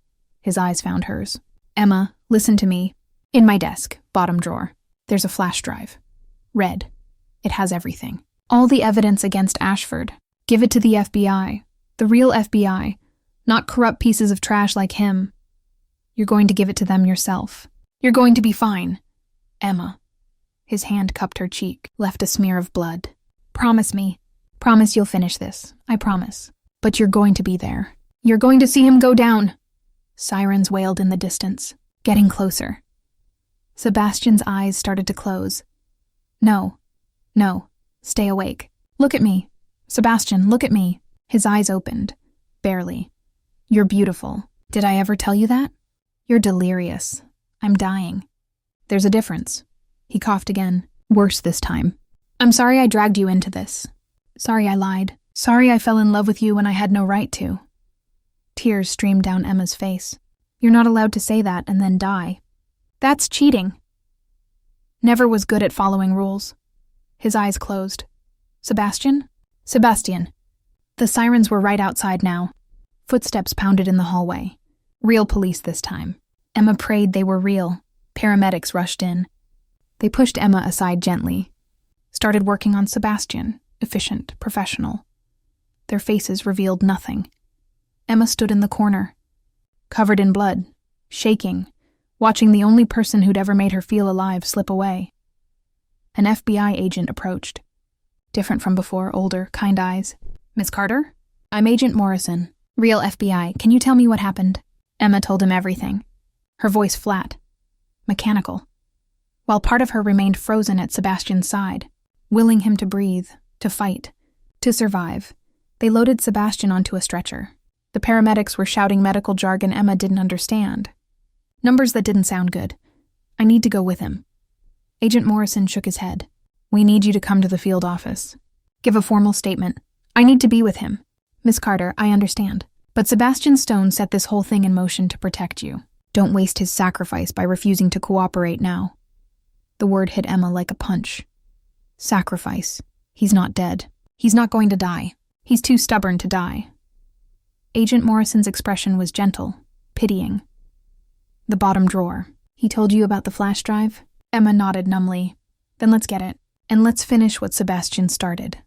His eyes found hers. Emma, listen to me. In my desk, bottom drawer, there's a flash drive. Red. It has everything. All the evidence against Ashford. Give it to the FBI. The real FBI. Not corrupt pieces of trash like him. You're going to give it to them yourself. You're going to be fine. Emma. His hand cupped her cheek, left a smear of blood. Promise me. Promise you'll finish this. I promise. But you're going to be there. You're going to see him go down. Sirens wailed in the distance, getting closer. Sebastian's eyes started to close. No. No. Stay awake. Look at me. Sebastian, look at me. His eyes opened. Barely. You're beautiful. Did I ever tell you that? You're delirious. I'm dying. There's a difference. He coughed again. Worse this time. I'm sorry I dragged you into this. Sorry I lied. Sorry I fell in love with you when I had no right to. Tears streamed down Emma's face. You're not allowed to say that and then die. That's cheating. Never was good at following rules. His eyes closed. Sebastian? Sebastian. The sirens were right outside now. Footsteps pounded in the hallway. Real police this time. Emma prayed they were real. Paramedics rushed in. They pushed Emma aside gently. Started working on Sebastian, efficient, professional. Their faces revealed nothing. Emma stood in the corner, covered in blood, shaking, watching the only person who'd ever made her feel alive slip away. An FBI agent approached. Different from before, older, kind eyes. Miss Carter? I'm Agent Morrison. Real FBI. Can you tell me what happened? Emma told him everything. Her voice flat, mechanical, while part of her remained frozen at Sebastian's side, willing him to breathe, to fight, to survive. They loaded Sebastian onto a stretcher. The paramedics were shouting medical jargon Emma didn't understand. Numbers that didn't sound good. I need to go with him. Agent Morrison shook his head. We need you to come to the field office. Give a formal statement. I need to be with him. Miss Carter, I understand. But Sebastian Stone set this whole thing in motion to protect you. Don't waste his sacrifice by refusing to cooperate now. The word hit Emma like a punch. Sacrifice. He's not dead. He's not going to die. He's too stubborn to die. Agent Morrison's expression was gentle, pitying. The bottom drawer. He told you about the flash drive? Emma nodded numbly. Then let's get it. And let's finish what Sebastian started.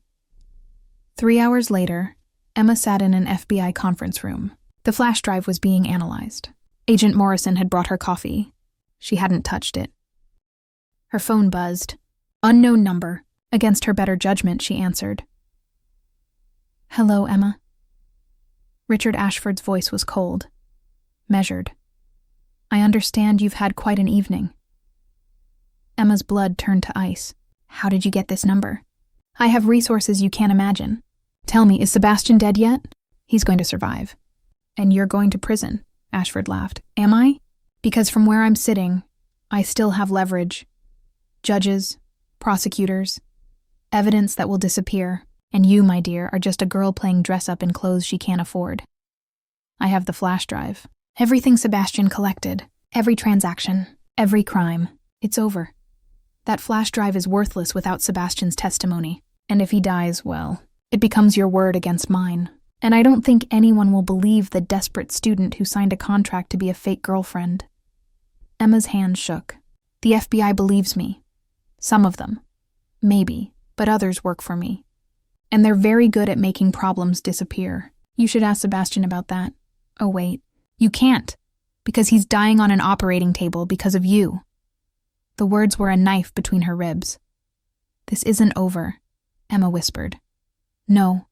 3 hours later, Emma sat in an FBI conference room. The flash drive was being analyzed. Agent Morrison had brought her coffee. She hadn't touched it. Her phone buzzed. Unknown number. Against her better judgment, she answered. Hello, Emma. Richard Ashford's voice was cold, measured. I understand you've had quite an evening. Emma's blood turned to ice. How did you get this number? I have resources you can't imagine. Tell me, is Sebastian dead yet? He's going to survive. And you're going to prison, Ashford laughed. Am I? Because from where I'm sitting, I still have leverage. Judges, prosecutors, evidence that will disappear. And you, my dear, are just a girl playing dress-up in clothes she can't afford. I have the flash drive. Everything Sebastian collected, every transaction, every crime. It's over. That flash drive is worthless without Sebastian's testimony. And if he dies, well, it becomes your word against mine. And I don't think anyone will believe the desperate student who signed a contract to be a fake girlfriend. Emma's hand shook. The FBI believes me. Some of them. Maybe, but others work for me. And they're very good at making problems disappear. You should ask Sebastian about that. Oh, wait. You can't. Because he's dying on an operating table because of you. The words were a knife between her ribs. This isn't over, Emma whispered. No,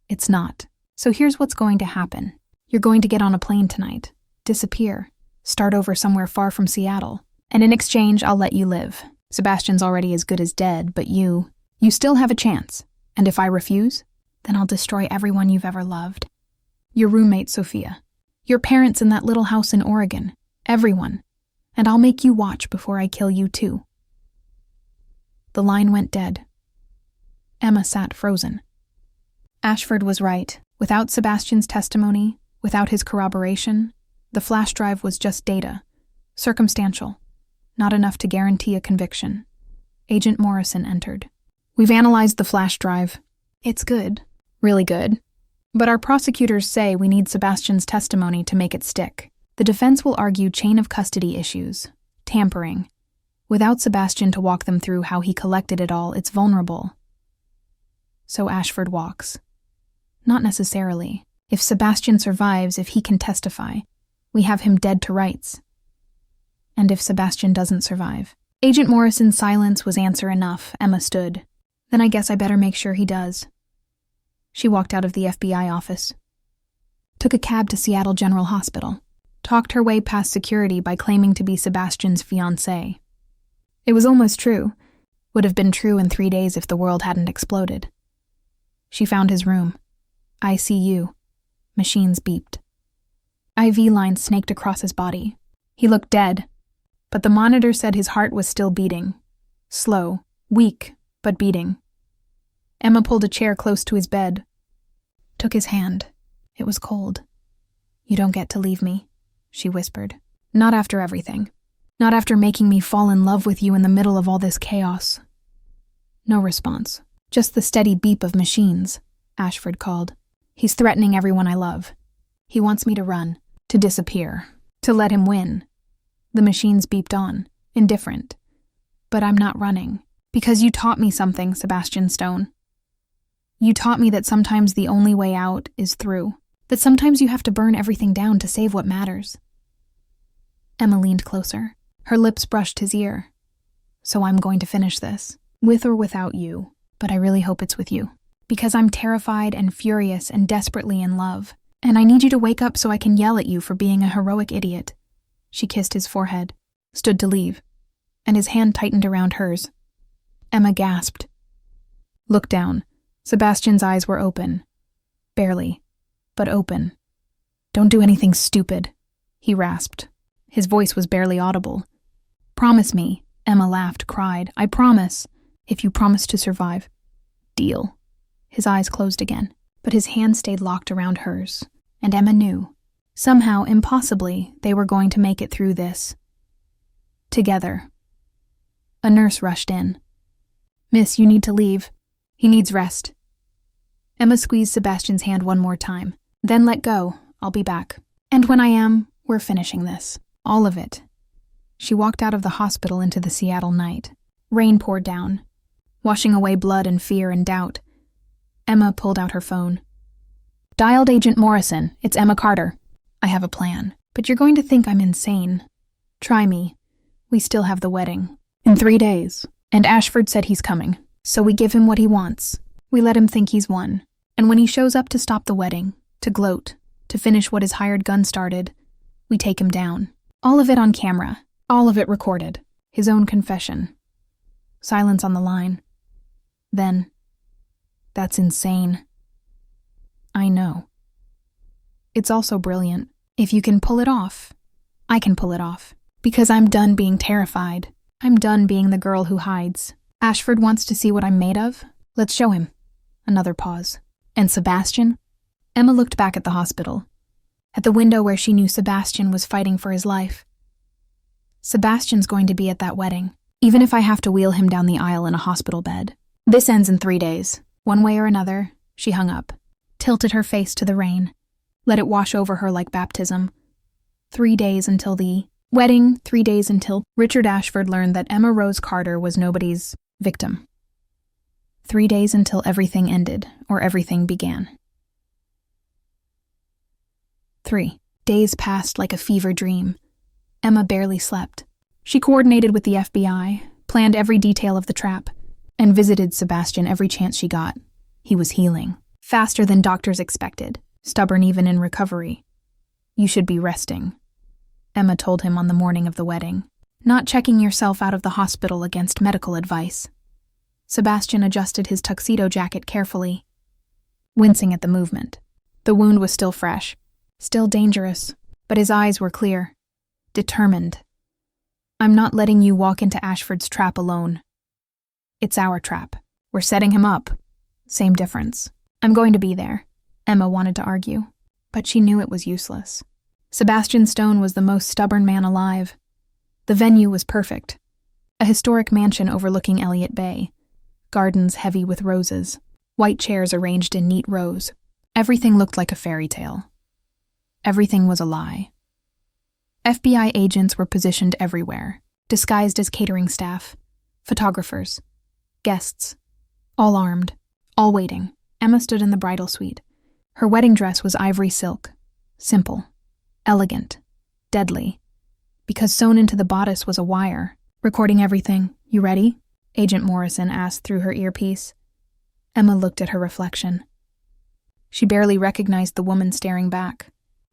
it's not. So here's what's going to happen. You're going to get on a plane tonight, disappear, start over somewhere far from Seattle, and in exchange, I'll let you live. Sebastian's already as good as dead, but you still have a chance. And if I refuse, then I'll destroy everyone you've ever loved. Your roommate, Sophia. Your parents in that little house in Oregon. Everyone. And I'll make you watch before I kill you too. The line went dead. Emma sat frozen. Ashford was right. Without Sebastian's testimony, without his corroboration, the flash drive was just data, circumstantial, not enough to guarantee a conviction. Agent Morrison entered. "We've analyzed the flash drive. It's good, really good. But our prosecutors say we need Sebastian's testimony to make it stick. The defense will argue chain of custody issues, tampering. Without Sebastian to walk them through how he collected it all, it's vulnerable." So Ashford walks. Not necessarily. If Sebastian survives, if he can testify, we have him dead to rights. And if Sebastian doesn't survive? Agent Morrison's silence was answer enough. Emma stood. Then I guess I better make sure he does. She walked out of the FBI office. Took a cab to Seattle General Hospital. Talked her way past security by claiming to be Sebastian's fiancée. It was almost true. Would have been true in 3 days if the world hadn't exploded. She found his room. ICU. Machines beeped. IV lines snaked across his body. He looked dead, but the monitor said his heart was still beating. Slow, weak, but beating. Emma pulled a chair close to his bed. Took his hand. It was cold. "You don't get to leave me," she whispered. "Not after everything. Not after making me fall in love with you in the middle of all this chaos." No response. Just the steady beep of machines. Ashford called. "He's threatening everyone I love. He wants me to run, to disappear, to let him win." The machines beeped on, indifferent. "But I'm not running. Because you taught me something, Sebastian Stone. You taught me that sometimes the only way out is through. That sometimes you have to burn everything down to save what matters." Emma leaned closer. Her lips brushed his ear. "So I'm going to finish this, with or without you, but I really hope it's with you. Because I'm terrified and furious and desperately in love, and I need you to wake up so I can yell at you for being a heroic idiot." She kissed his forehead, stood to leave, and his hand tightened around hers. Emma gasped. Looked down. Sebastian's eyes were open. Barely, but open. "Don't do anything stupid," he rasped. His voice was barely audible. "Promise me," Emma laughed, cried. "I promise, if you promise to survive." "Deal." His eyes closed again, but his hand stayed locked around hers, and Emma knew. Somehow, impossibly, they were going to make it through this. Together. A nurse rushed in. "Miss, you need to leave. He needs rest." Emma squeezed Sebastian's hand one more time. "Then let go. I'll be back. And when I am, we're finishing this. All of it." She walked out of the hospital into the Seattle night. Rain poured down, washing away blood and fear and doubt. Emma pulled out her phone. "Dialed Agent Morrison. It's Emma Carter. I have a plan, but you're going to think I'm insane. Try me. We still have the wedding. In 3 days. And Ashford said he's coming. So we give him what he wants. We let him think he's won. And when he shows up to stop the wedding, to gloat, to finish what his hired gun started, we take him down. All of it on camera. All of it recorded. His own confession. Silence on the line. Then, that's insane. I know. It's also brilliant. If you can pull it off, I can pull it off. Because I'm done being terrified. I'm done being the girl who hides. Ashford wants to see what I'm made of. Let's show him." Another pause. "And Sebastian?" Emma looked back at the hospital. At the window where she knew Sebastian was fighting for his life. Sebastian's going to be at that wedding, even if I have to wheel him down the aisle in a hospital bed. This ends in 3 days. One way or another, she hung up, tilted her face to the rain, let it wash over her like baptism. 3 days until the wedding, 3 days until Richard Ashford learned that Emma Rose Carter was nobody's victim. 3 days until everything ended, or everything began. 3 days passed like a fever dream. Emma barely slept. She coordinated with the FBI, planned every detail of the trap, and visited Sebastian every chance she got. He was healing, faster than doctors expected, stubborn even in recovery. "You should be resting," Emma told him on the morning of the wedding. "Not checking yourself out of the hospital against medical advice." Sebastian adjusted his tuxedo jacket carefully, wincing at the movement. The wound was still fresh, still dangerous, but his eyes were clear, determined. "I'm not letting you walk into Ashford's trap alone. It's our trap. We're setting him up. Same difference. I'm going to be there. Emma wanted to argue, but she knew it was useless. Sebastian Stone was the most stubborn man alive. The venue was perfect. A historic mansion overlooking Elliott Bay. Gardens heavy with roses. White chairs arranged in neat rows. Everything looked like a fairy tale. Everything was a lie. FBI agents were positioned everywhere, disguised as catering staff, photographers, guests, all armed, all waiting. Emma stood in the bridal suite. Her wedding dress was ivory silk, simple, elegant, deadly, because sewn into the bodice was a wire. Recording everything. You ready? Agent Morrison asked through her earpiece. Emma looked at her reflection. She barely recognized the woman staring back.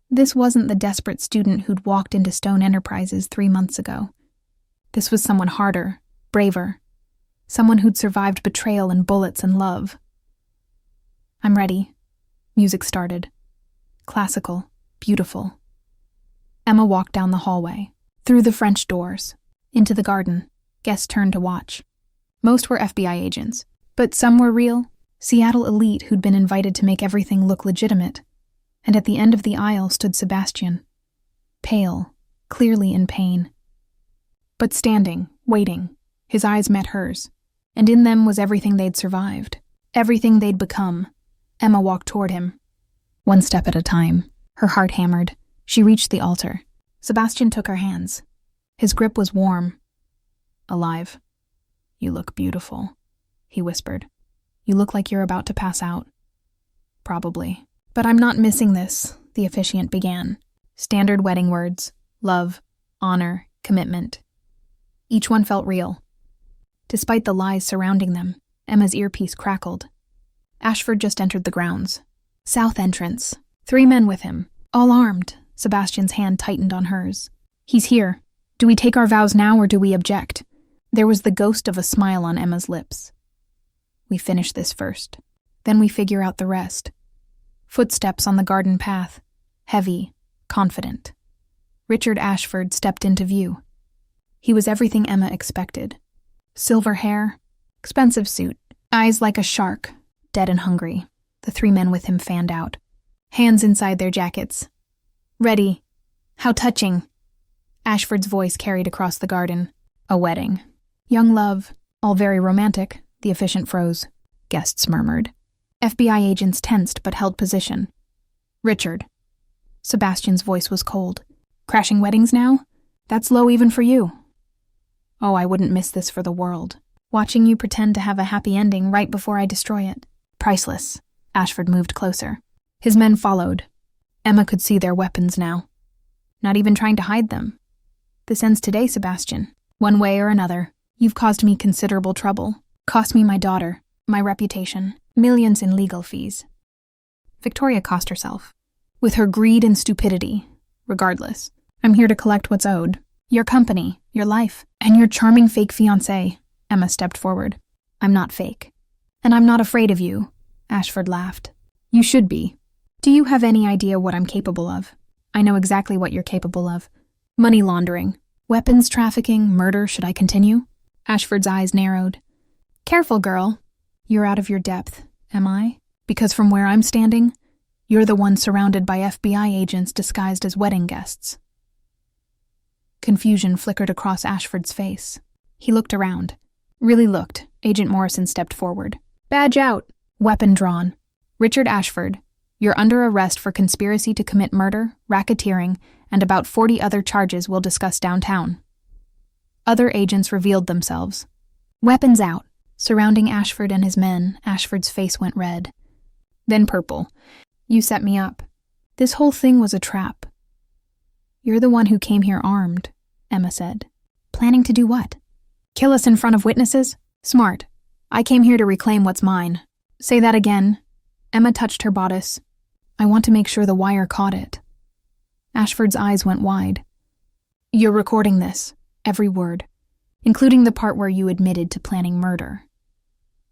This wasn't the desperate student who'd walked into Stone Enterprises 3 months ago. This was someone harder, braver, someone who'd survived betrayal and bullets and love. I'm ready. Music started. Classical, beautiful. Emma walked down the hallway, through the French doors, into the garden. Guests turned to watch. Most were FBI agents, but some were real, Seattle elite who'd been invited to make everything look legitimate. And at the end of the aisle stood Sebastian, pale, clearly in pain. But standing, waiting, his eyes met hers, and in them was everything they'd survived, everything they'd become. Emma walked toward him. One step at a time, her heart hammered. She reached the altar. Sebastian took her hands. His grip was warm, alive. You look beautiful, he whispered. You look like you're about to pass out. Probably. But I'm not missing this, the officiant began. Standard wedding words: love, honor, commitment. Each one felt real. Despite the lies surrounding them, Emma's earpiece crackled. Ashford just entered the grounds. South entrance. 3 men with him, all armed. Sebastian's hand tightened on hers. He's here. Do we take our vows now or do we object? There was the ghost of a smile on Emma's lips. We finish this first. Then we figure out the rest. Footsteps on the garden path. Heavy, confident. Richard Ashford stepped into view. He was everything Emma expected. Silver hair, expensive suit, eyes like a shark, dead and hungry. The 3 men with him fanned out. Hands inside their jackets. Ready. How touching. Ashford's voice carried across the garden. A wedding. Young love. All very romantic. The officiant froze. Guests murmured. FBI agents tensed but held position. Richard. Sebastian's voice was cold. Crashing weddings now? That's low even for you. Oh, I wouldn't miss this for the world. Watching you pretend to have a happy ending right before I destroy it. Priceless. Ashford moved closer. His men followed. Emma could see their weapons now. Not even trying to hide them. This ends today, Sebastian. One way or another. You've caused me considerable trouble. Cost me my daughter, my reputation, millions in legal fees. Victoria cost herself. With her greed and stupidity. Regardless, I'm here to collect what's owed. Your company, your life, and your charming fake fiancé. Emma stepped forward. I'm not fake. And I'm not afraid of you. Ashford laughed. You should be. Do you have any idea what I'm capable of? I know exactly what you're capable of. Money laundering, weapons trafficking, murder. Should I continue? Ashford's eyes narrowed. Careful, girl. You're out of your depth, am I? Because from where I'm standing, you're the one surrounded by FBI agents disguised as wedding guests. Confusion flickered across Ashford's face. He looked around. Really looked. Agent Morrison stepped forward. Badge out. Weapon drawn. Richard Ashford, you're under arrest for conspiracy to commit murder, racketeering, and about 40 other charges we'll discuss downtown. Other agents revealed themselves. Weapons out. Surrounding Ashford and his men, Ashford's face went red. Then purple. You set me up. This whole thing was a trap. You're the one who came here armed, Emma said. Planning to do what? Kill us in front of witnesses? Smart. I came here to reclaim what's mine. Say that again. Emma touched her bodice. I want to make sure the wire caught it. Ashford's eyes went wide. You're recording this, every word, including the part where you admitted to planning murder.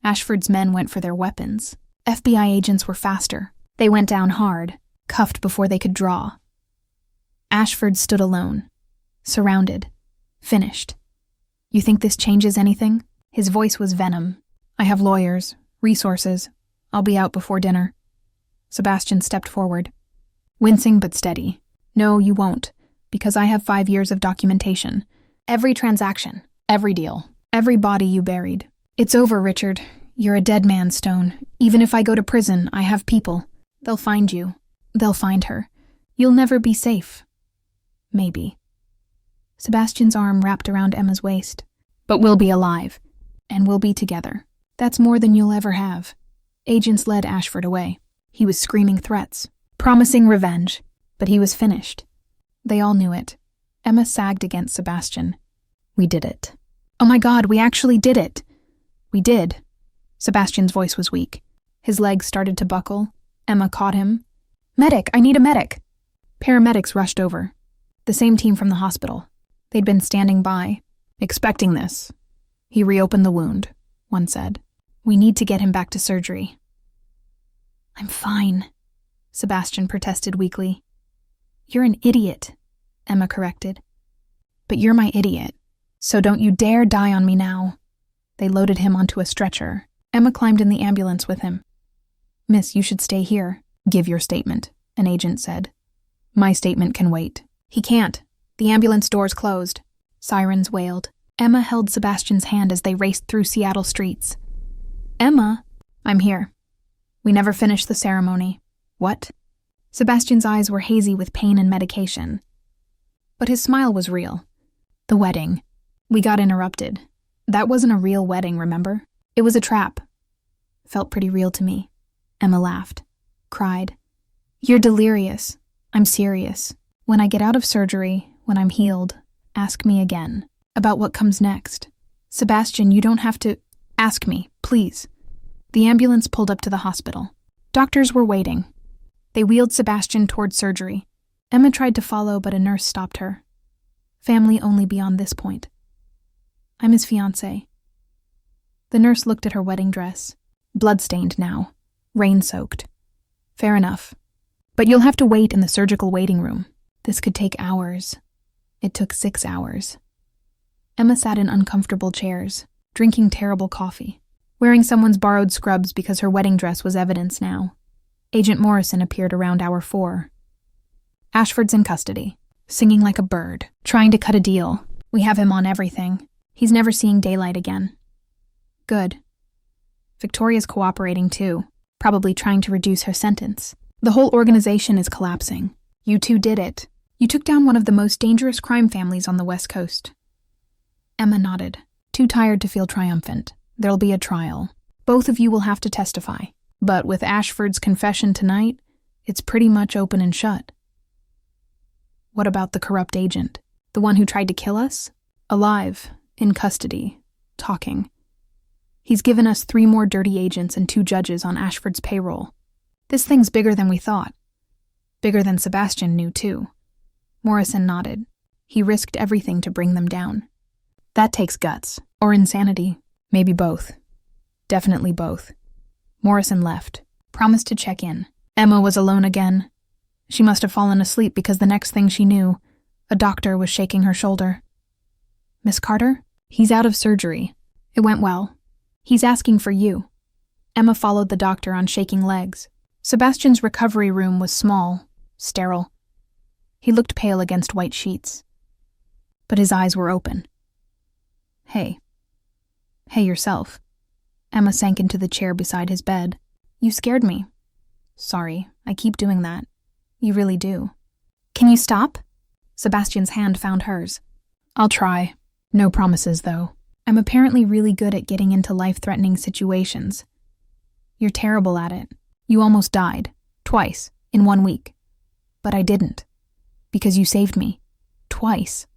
Ashford's men went for their weapons. FBI agents were faster. They went down hard, cuffed before they could draw. Ashford stood alone, surrounded, finished. You think this changes anything? His voice was venom. I have lawyers, resources. I'll be out before dinner. Sebastian stepped forward, wincing but steady. No, you won't, because I have 5 years of documentation. Every transaction, every deal, every body you buried. It's over, Richard. You're a dead man, Stone. Even if I go to prison, I have people. They'll find you. They'll find her. You'll never be safe. Maybe. Sebastian's arm wrapped around Emma's waist. But we'll be alive. And we'll be together. That's more than you'll ever have. Agents led Ashford away. He was screaming threats, promising revenge. But he was finished. They all knew it. Emma sagged against Sebastian. We did it. Oh my God, we actually did it. We did. Sebastian's voice was weak. His legs started to buckle. Emma caught him. Medic, I need a medic. Paramedics rushed over. The same team from the hospital. They'd been standing by, expecting this. He reopened the wound, one said. We need to get him back to surgery. I'm fine, Sebastian protested weakly. You're an idiot, Emma corrected. But you're my idiot, so don't you dare die on me now. They loaded him onto a stretcher. Emma climbed in the ambulance with him. Miss, you should stay here. Give your statement, an agent said. My statement can wait. He can't. The ambulance doors closed. Sirens wailed. Emma held Sebastian's hand as they raced through Seattle streets. Emma, I'm here. We never finished the ceremony. What? Sebastian's eyes were hazy with pain and medication. But his smile was real. The wedding. We got interrupted. That wasn't a real wedding, remember? It was a trap. Felt pretty real to me. Emma laughed. Cried. You're delirious. I'm serious. When I get out of surgery, when I'm healed, ask me again about what comes next. Sebastian, you don't have to... Ask me, please. The ambulance pulled up to the hospital. Doctors were waiting. They wheeled Sebastian toward surgery. Emma tried to follow, but a nurse stopped her. Family only beyond this point. I'm his fiancée. The nurse looked at her wedding dress. Blood-stained now. Rain-soaked. Fair enough. But you'll have to wait in the surgical waiting room. This could take hours. It took 6 hours. Emma sat in uncomfortable chairs, drinking terrible coffee, wearing someone's borrowed scrubs because her wedding dress was evidence now. Agent Morrison appeared around hour 4. Ashford's in custody, singing like a bird, trying to cut a deal. We have him on everything. He's never seeing daylight again. Good. Victoria's cooperating too, probably trying to reduce her sentence. The whole organization is collapsing. You two did it. You took down one of the most dangerous crime families on the West Coast. Emma nodded, too tired to feel triumphant. There'll be a trial. Both of you will have to testify. But with Ashford's confession tonight, it's pretty much open and shut. What about the corrupt agent? The one who tried to kill us? Alive, in custody, talking. He's given us 3 more dirty agents and 2 judges on Ashford's payroll. This thing's bigger than we thought. Bigger than Sebastian knew, too. Morrison nodded. He risked everything to bring them down. That takes guts. Or insanity. Maybe both. Definitely both. Morrison left. Promised to check in. Emma was alone again. She must have fallen asleep because the next thing she knew, a doctor was shaking her shoulder. Miss Carter? He's out of surgery. It went well. He's asking for you. Emma followed the doctor on shaking legs. Sebastian's recovery room was small, sterile. He looked pale against white sheets. But his eyes were open. Hey. Hey yourself. Emma sank into the chair beside his bed. You scared me. Sorry, I keep doing that. You really do. Can you stop? Sebastian's hand found hers. I'll try. No promises, though. I'm apparently really good at getting into life-threatening situations. You're terrible at it. You almost died. Twice. In 1 week. But I didn't. Because you saved me. Twice.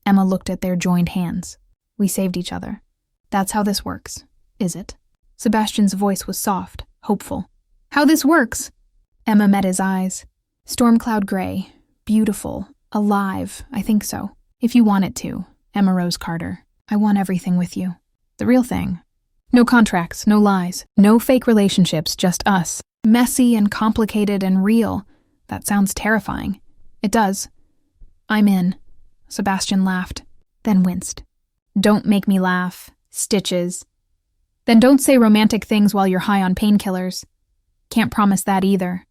Emma looked at their joined hands. We saved each other. That's how this works, is it? Sebastian's voice was soft, hopeful. How this works? Emma met his eyes. Storm cloud gray. Beautiful. Alive. I think so. If you want it to. Emma Rose Carter. I want everything with you. The real thing. No contracts, no lies, no fake relationships, just us. Messy and complicated and real. That sounds terrifying. It does. I'm in. Sebastian laughed, then winced. Don't make me laugh. Stitches. Then don't say romantic things while you're high on painkillers. Can't promise that either.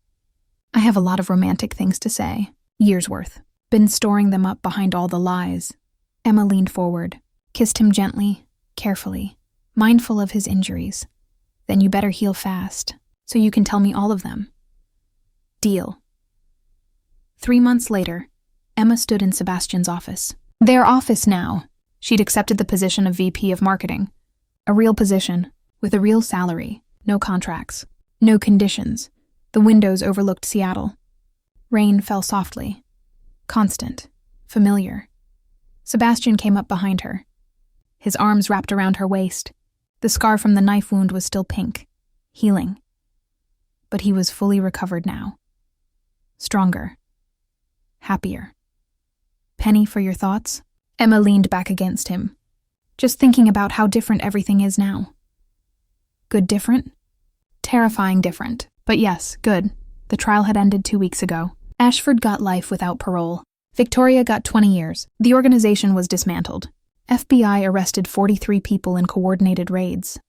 I have a lot of romantic things to say. Years worth. Been storing them up behind all the lies. Emma leaned forward, kissed him gently, carefully, mindful of his injuries. Then you better heal fast, so you can tell me all of them. Deal. 3 months later, Emma stood in Sebastian's office. Their office now. She'd accepted the position of VP of Marketing. A real position, with a real salary, no contracts, no conditions. The windows overlooked Seattle. Rain fell softly. Constant. Familiar. Sebastian came up behind her. His arms wrapped around her waist. The scar from the knife wound was still pink. Healing. But he was fully recovered now. Stronger. Happier. Penny, for your thoughts? Emma leaned back against him, just thinking about how different everything is now. Good different? Terrifying different. But yes, good. The trial had ended 2 weeks ago. Ashford got life without parole. Victoria got 20 years. The organization was dismantled. FBI arrested 43 people in coordinated raids.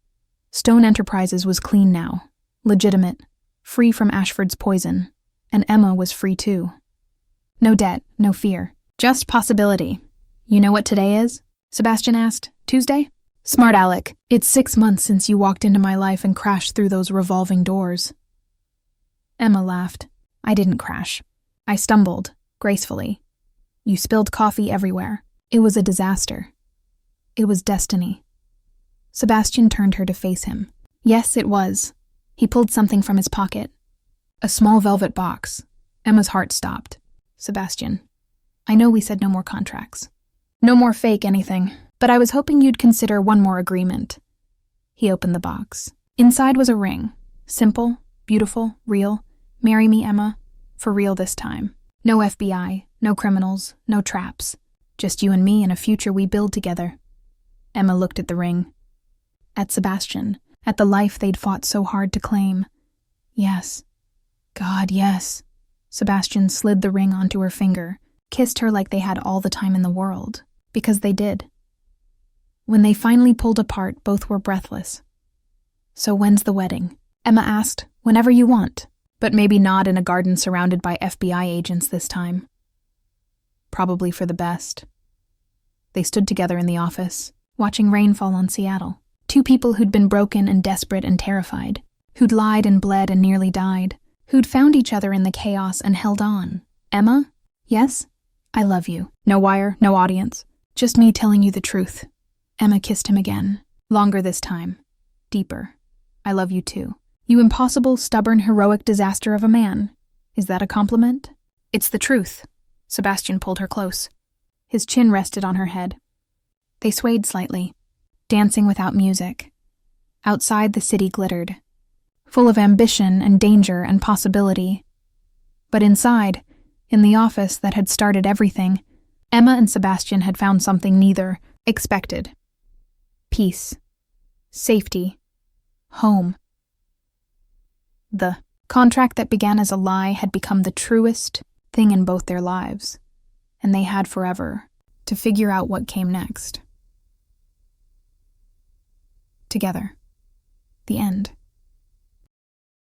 Stone Enterprises was clean now. Legitimate. Free from Ashford's poison. And Emma was free too. No debt, no fear. Just possibility. You know what today is? Sebastian asked. Tuesday? Smart Alec. It's 6 months since you walked into my life and crashed through those revolving doors. Emma laughed. I didn't crash. I stumbled, gracefully. You spilled coffee everywhere. It was a disaster. It was destiny. Sebastian turned her to face him. Yes, it was. He pulled something from his pocket. A small velvet box. Emma's heart stopped. Sebastian, I know we said no more contracts. No more fake anything, but I was hoping you'd consider one more agreement. He opened the box. Inside was a ring. Simple, beautiful, real. Marry me, Emma. For real this time. No FBI, no criminals, no traps. Just you and me and a future we build together. Emma looked at the ring. At Sebastian. At the life they'd fought so hard to claim. Yes. God, yes. Sebastian slid the ring onto her finger, kissed her like they had all the time in the world. Because they did. When they finally pulled apart, both were breathless. So when's the wedding? Emma asked. Whenever you want. But maybe not in a garden surrounded by FBI agents this time. Probably for the best. They stood together in the office, watching rain fall on Seattle. 2 people who'd been broken and desperate and terrified, who'd lied and bled and nearly died, who'd found each other in the chaos and held on. Emma? Yes? I love you. No wire, no audience. Just me telling you the truth. Emma kissed him again. Longer this time. Deeper. I love you too. You impossible, stubborn, heroic disaster of a man. Is that a compliment? It's the truth. Sebastian pulled her close. His chin rested on her head. They swayed slightly, dancing without music. Outside the city glittered, full of ambition and danger and possibility. But inside, in the office that had started everything, Emma and Sebastian had found something neither expected. Peace. Safety. Home. The contract that began as a lie had become the truest thing in both their lives, and they had forever to figure out what came next. Together. The end.